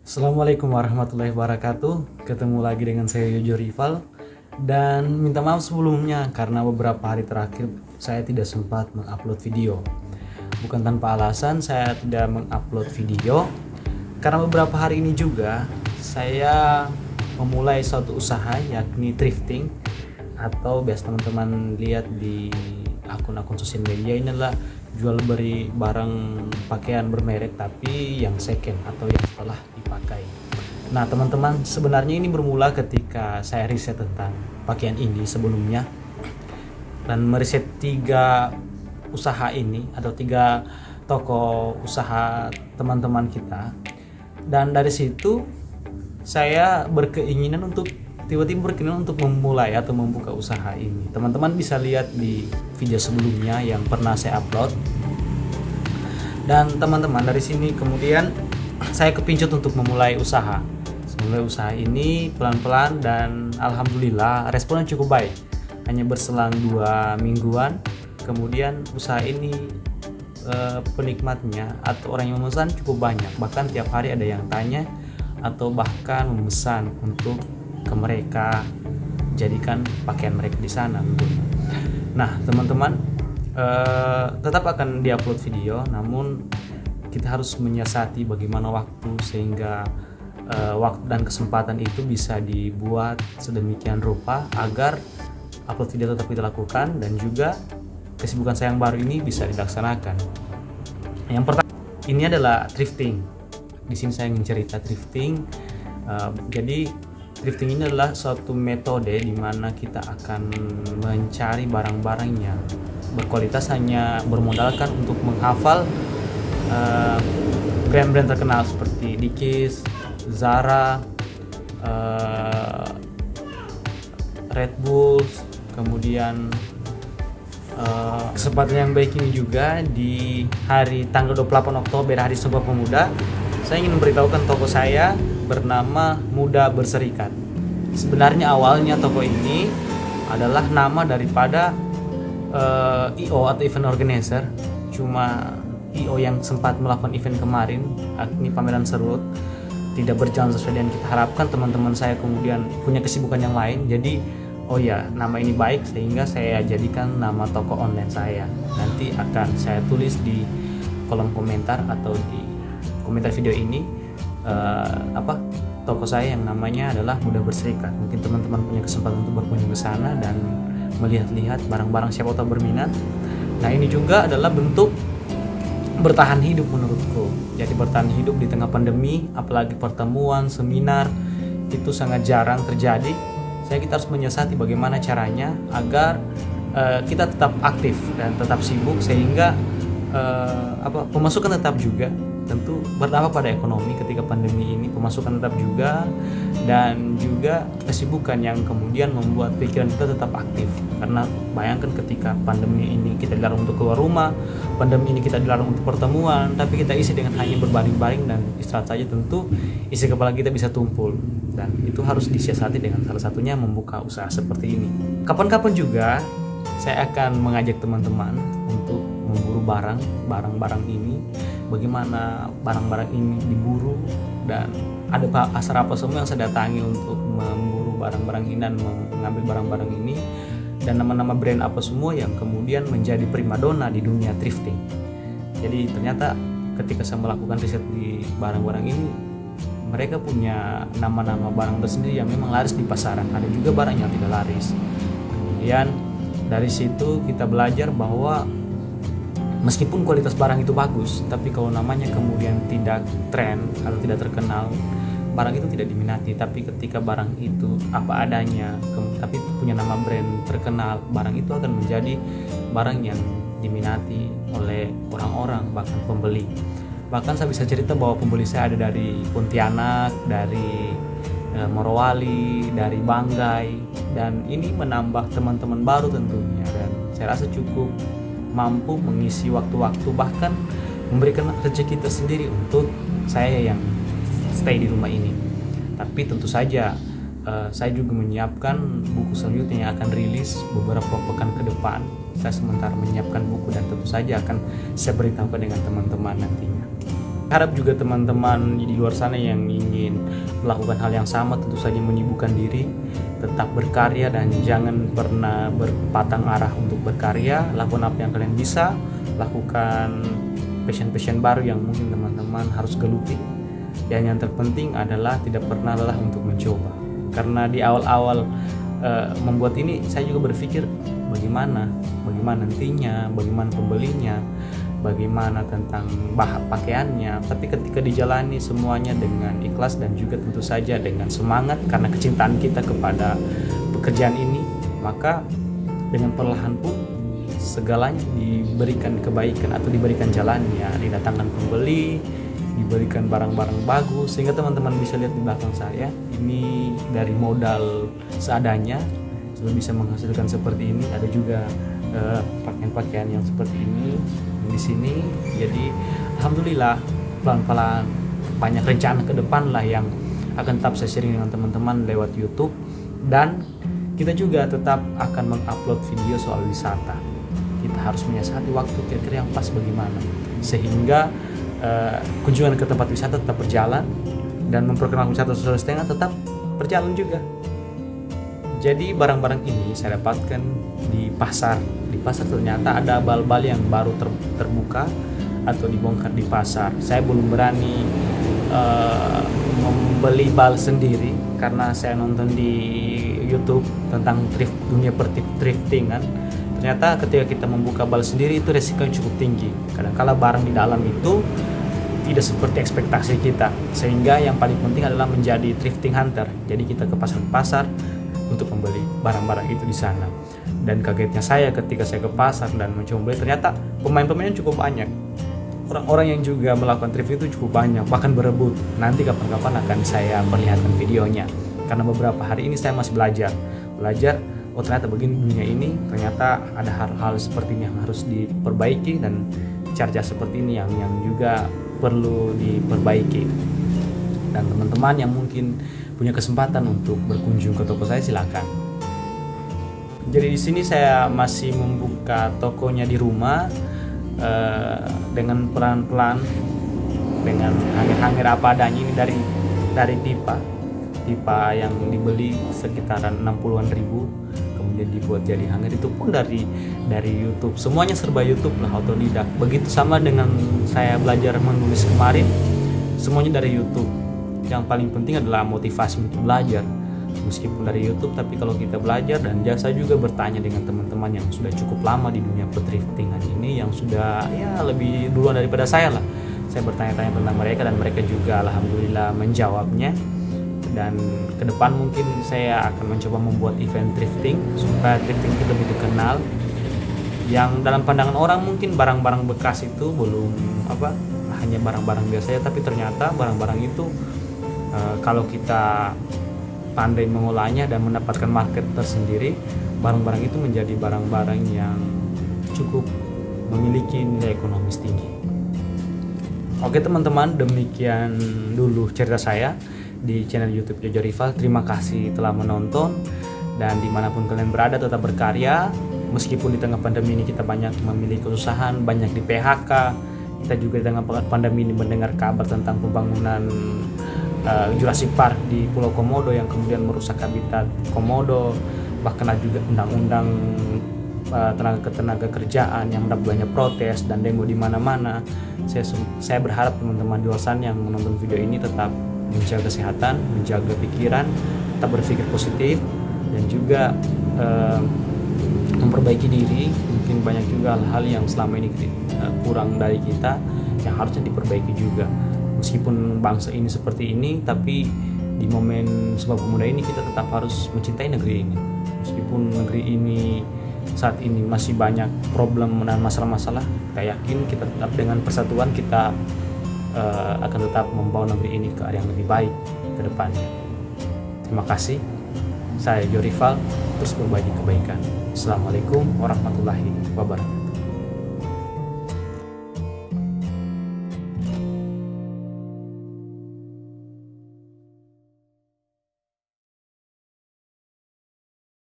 Assalamualaikum warahmatullahi wabarakatuh. Ketemu lagi dengan saya Yojo Rival. Dan minta maaf sebelumnya karena beberapa hari terakhir saya tidak sempat mengupload video. Bukan tanpa alasan saya tidak mengupload video, karena beberapa hari ini juga saya memulai suatu usaha, yakni thrifting, atau biasa teman-teman lihat di akun-akun sosial media. Ini adalah jual beli barang pakaian bermerek tapi yang second atau yang telah dipakai. Nah teman-teman, sebenarnya ini bermula ketika saya riset tentang pakaian ini sebelumnya, dan meriset 3 usaha ini atau 3 toko usaha teman-teman kita. Dan dari situ saya tiba-tiba berkeinginan untuk memulai atau membuka usaha ini. Teman-teman bisa lihat di video sebelumnya yang pernah saya upload. Dan teman-teman, dari sini kemudian saya kepincut untuk memulai usaha. Memulai usaha ini pelan-pelan dan alhamdulillah responnya cukup baik. Hanya berselang 2 mingguan, kemudian usaha ini penikmatnya atau orang yang memesan cukup banyak. Bahkan tiap hari ada yang tanya atau bahkan memesan untuk ke mereka jadikan pakaian mereka di sana tentunya. Nah teman-teman, tetap akan diupload video, namun kita harus menyiasati bagaimana waktu sehingga waktu dan kesempatan itu bisa dibuat sedemikian rupa agar upload video tetap kita lakukan dan juga kesibukan saya yang baru ini bisa dilaksanakan. Yang pertama ini adalah thrifting. Di sini saya ingin cerita thrifting. Jadi thrifting ini adalah suatu metode di mana kita akan mencari barang-barang yang berkualitas hanya bermodalkan untuk menghafal brand-brand terkenal seperti Dickies, Zara, Red Bulls. Kemudian kesempatan yang baik ini juga di hari tanggal 28 Oktober, hari Sumpah Pemuda, saya ingin memberitahukan toko saya bernama Muda Berserikat. Sebenarnya awalnya toko ini adalah nama daripada IO atau event organizer. Cuma IO yang sempat melakukan event kemarin, ini pameran serut, tidak berjalan sesuai dengan kita harapkan. Teman-teman saya kemudian punya kesibukan yang lain, jadi oh ya, nama ini baik sehingga saya jadikan nama toko online saya. Nanti akan saya tulis di kolom komentar atau di komentar video ini toko saya yang namanya adalah Muda Berserikat. Mungkin teman-teman punya kesempatan untuk berkunjung ke sana dan melihat-lihat barang-barang, siapa tahu berminat. Nah ini juga adalah bentuk bertahan hidup menurutku. Jadi bertahan hidup di tengah pandemi, apalagi pertemuan, seminar itu sangat jarang terjadi. Kita harus menyiasati bagaimana caranya agar kita tetap aktif dan tetap sibuk sehingga pemasukan tetap juga. Tentu berdampak pada ekonomi ketika pandemi ini, pemasukan tetap juga, dan juga kesibukan yang kemudian membuat pikiran kita tetap aktif. Karena bayangkan ketika pandemi ini kita dilarang untuk keluar rumah, pandemi ini kita dilarang untuk pertemuan, tapi kita isi dengan hanya berbaring-baring dan istirahat saja, tentu isi kepala kita bisa tumpul. Dan itu harus disiasati dengan salah satunya membuka usaha seperti ini. Kapan-kapan juga saya akan mengajak teman-teman untuk memburu barang-barang ini, bagaimana barang-barang ini diburu, dan ada pasar apa semua yang saya datangi untuk memburu barang-barang ini dan mengambil barang-barang ini, dan nama-nama brand apa semua yang kemudian menjadi primadona di dunia thrifting. Jadi ternyata ketika saya melakukan riset di barang-barang ini, mereka punya nama-nama barang tersendiri yang memang laris di pasaran. Ada juga barang yang tidak laris. Kemudian dari situ kita belajar bahwa meskipun kualitas barang itu bagus, tapi kalau namanya kemudian tidak tren atau tidak terkenal, barang itu tidak diminati. Tapi ketika barang itu apa adanya, tapi punya nama brand terkenal, barang itu akan menjadi barang yang diminati oleh orang-orang, bahkan pembeli. Bahkan saya bisa cerita bahwa pembeli saya ada dari Pontianak, dari Morowali, dari Banggai, dan ini menambah teman-teman baru tentunya, dan saya rasa cukup mampu mengisi waktu-waktu, bahkan memberikan rezeki tersendiri untuk saya yang stay di rumah ini. Tapi tentu saja saya juga menyiapkan buku selanjutnya yang akan rilis beberapa pekan ke depan. Saya sementara menyiapkan buku dan tentu saja akan saya beritahukan dengan teman-teman nantinya. Harap juga teman-teman di luar sana yang ingin melakukan hal yang sama, tentu saja menyibukkan diri, tetap berkarya dan jangan pernah berpatang arah untuk berkarya. Lakukan apa yang kalian bisa, lakukan passion baru yang mungkin teman-teman harus geluti. Dan yang terpenting adalah tidak pernah lelah untuk mencoba. Karena di awal-awal membuat ini saya juga berpikir bagaimana nantinya, bagaimana pembelinya, bagaimana tentang pakaiannya. Tapi ketika dijalani semuanya dengan ikhlas dan juga tentu saja dengan semangat karena kecintaan kita kepada pekerjaan ini, maka dengan perlahan pun segalanya diberikan kebaikan atau diberikan jalannya, didatangkan pembeli, diberikan barang-barang bagus, sehingga teman-teman bisa lihat di belakang saya ini dari modal seadanya sudah bisa menghasilkan seperti ini. Ada juga pakaian-pakaian yang seperti ini di sini. Jadi alhamdulillah pelan-pelan banyak rencana ke depan lah yang akan tetap saya sharing dengan teman-teman lewat YouTube, dan kita juga tetap akan mengupload video soal wisata. Kita harus menyiasati waktu kira-kira yang pas bagaimana sehingga kunjungan ke tempat wisata tetap berjalan dan memperkenalkan wisata sosial setengah tetap berjalan juga. Jadi barang-barang ini saya dapatkan di pasar. Di pasar ternyata ada bal-bal yang baru terbuka atau dibongkar di pasar. Saya belum berani membeli bal sendiri karena saya nonton di YouTube tentang dunia thrifting kan. Ternyata ketika kita membuka bal sendiri itu resikonya cukup tinggi. Kadang-kala barang di dalam itu tidak seperti ekspektasi kita, sehingga yang paling penting adalah menjadi thrifting hunter. Jadi kita ke pasar-pasar untuk membeli barang-barang itu di sana. Dan kagetnya saya ketika saya ke pasar dan mencoba beli, ternyata pemain-pemainnya cukup banyak. Orang-orang yang juga melakukan thrift itu cukup banyak, bahkan berebut. Nanti kapan-kapan akan saya perlihatkan videonya. Karena beberapa hari ini saya masih belajar. Oh ternyata begini dunia ini, ternyata ada hal-hal seperti ini yang harus diperbaiki, dan cara seperti ini yang juga perlu diperbaiki. Dan teman-teman yang mungkin punya kesempatan untuk berkunjung ke toko saya, silakan. Jadi di sini saya masih membuka tokonya di rumah dengan pelan-pelan, dengan hanger-hanger apa adanya. Ini dari pipa yang dibeli sekitaran 60-an ribu, kemudian dibuat jadi hanger. Itu pun dari YouTube. Semuanya serba YouTube lah, otodidak. Begitu sama dengan saya belajar menulis kemarin, semuanya dari YouTube. Yang paling penting adalah motivasi untuk belajar. Meskipun dari YouTube, tapi kalau kita belajar dan saya juga bertanya dengan teman-teman yang sudah cukup lama di dunia petriftingan ini, yang sudah ya lebih duluan daripada saya lah. Saya bertanya-tanya tentang mereka dan mereka juga alhamdulillah menjawabnya. Dan ke depan mungkin saya akan mencoba membuat event thrifting supaya thrifting itu lebih dikenal. Yang dalam pandangan orang mungkin barang-barang bekas itu belum hanya barang-barang biasa ya, tapi ternyata barang-barang itu kalau kita pandai mengolahnya dan mendapatkan market tersendiri, barang-barang itu menjadi barang-barang yang cukup memiliki nilai ekonomis tinggi. Oke teman-teman, demikian dulu cerita saya di channel YouTube Jojo Rival. Terima kasih telah menonton, dan dimanapun kalian berada tetap berkarya. Meskipun di tengah pandemi ini kita banyak memiliki kesusahan, banyak di PHK, kita juga di tengah pandemi ini mendengar kabar tentang pembangunan Jurassic Park di Pulau Komodo yang kemudian merusak habitat komodo. Bahkan ada juga undang-undang tenaga kerjaan yang mendapat banyak protes dan demo di mana-mana. Saya berharap teman-teman di luar sana yang menonton video ini tetap menjaga kesehatan, menjaga pikiran, tetap berpikir positif, dan juga memperbaiki diri. Mungkin banyak juga hal-hal yang selama ini kurang dari kita yang harusnya diperbaiki juga. Meskipun bangsa ini seperti ini, tapi di momen Sumpah Pemuda ini kita tetap harus mencintai negeri ini. Meskipun negeri ini saat ini masih banyak problem dan masalah-masalah, saya yakin kita tetap dengan persatuan kita akan tetap membawa negeri ini ke arah yang lebih baik ke depannya. Terima kasih. Saya Jo Rival, terus berbagi kebaikan. Assalamualaikum warahmatullahi wabarakatuh.